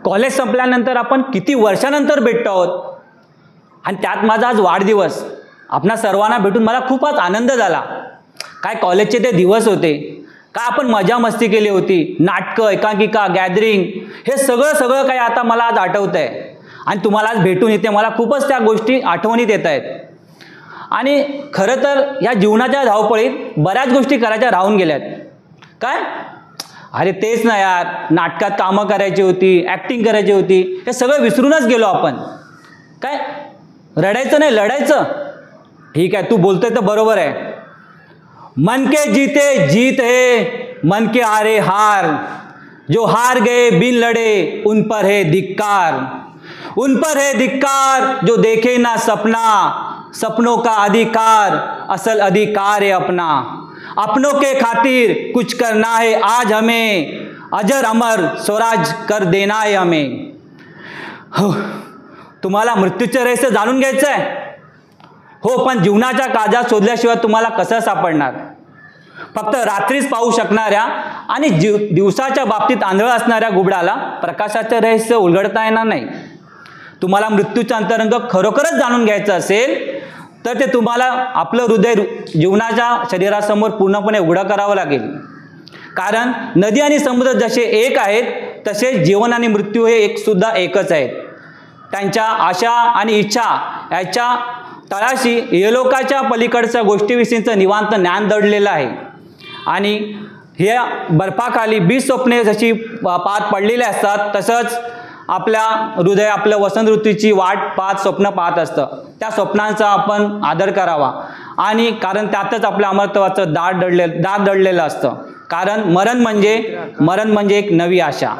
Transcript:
College संपल्यानंतर आपण किती वर्षानंतर भेटतो आहोत आणि त्यात माझा आज वाढदिवस. आपणा सर्वांना भेटून मला खूपच आनंद झाला. काय कॉलेजचे ते दिवस होते, काय आपण मजा मस्ती केली होती, नाटकं, एकांकिका, गॅदरिंग, हे सगळं काही आता मला आज आठवत आहे आणि तुम्हाला आज भेटून इथे मला खूपच त्या गोष्टी आठवणीत येत आहेत. आणि खरं तर या जीवनाच्या धावपळीत बऱ्याच गोष्टी करायच्या राहून गेल्यात. काय अरे तेच ना यार, नाटकात कामं करायची होती, ॲक्टिंग करायची होती, हे सगळं विसरूनच गेलो आपण. काय रडायचं नाही, लढायचं. ठीक आहे, तू बोलतोय तर बरोबर आहे. मन के जीते जीत है, मन के हारे हार, जो हार गए बिन लड़े उन पर है धिक्कार, उन पर है धिक्कार जो देखे ना सपना, सपनों का अधिकार असल अधिकार है अपना, अपनों के खातिर कुछ करना है आज हमें, अजर अमर स्वराज कर देना है हमें. तुम्हाला मृत्यूचे रहस्य जाणून घ्यायचं आहे? हो, पण जीवनाच्या काळजात शोधल्याशिवाय तुम्हाला कसं सापडणार? फक्त रात्रीच पाहू शकणाऱ्या आणि दिवसाच्या बाबतीत आंधळ असणाऱ्या घुबडाला प्रकाशाचे रहस्य उलगडता येणार नाही. तुम्हाला मृत्यूचा अंतरंग खरोखरच जाणून घ्यायचं असेल तर ते तुम्हाला आपलं हृदय जीवनाच्या शरीरासमोर पूर्णपणे उघडं करावं लागेल. कारण नदी आणि समुद्र जसे एक आहेत तसे जीवन आणि मृत्यू हे एकच आहेत. त्यांच्या आशा आणि इच्छा याच्या तळाशी इहलोकाच्या पलीकडच्या गोष्टीविषयीचं निवांत ज्ञान दडलेलं आहे. आणि हे बर्फाखाली 20 स्वप्ने जशी पाहत पडलेली असतात तसंच आपल्या हृदय आपलं वसंत ऋतूची वाट पाहत स्वप्न पाहत असतं. त्या स्वप्नांचा आपण आदर करावा. आणि कारण त्यातच आपल्या अमरत्वाचं दाग दडलेलं असतं. कारण मरण म्हणजे एक नवी आशा.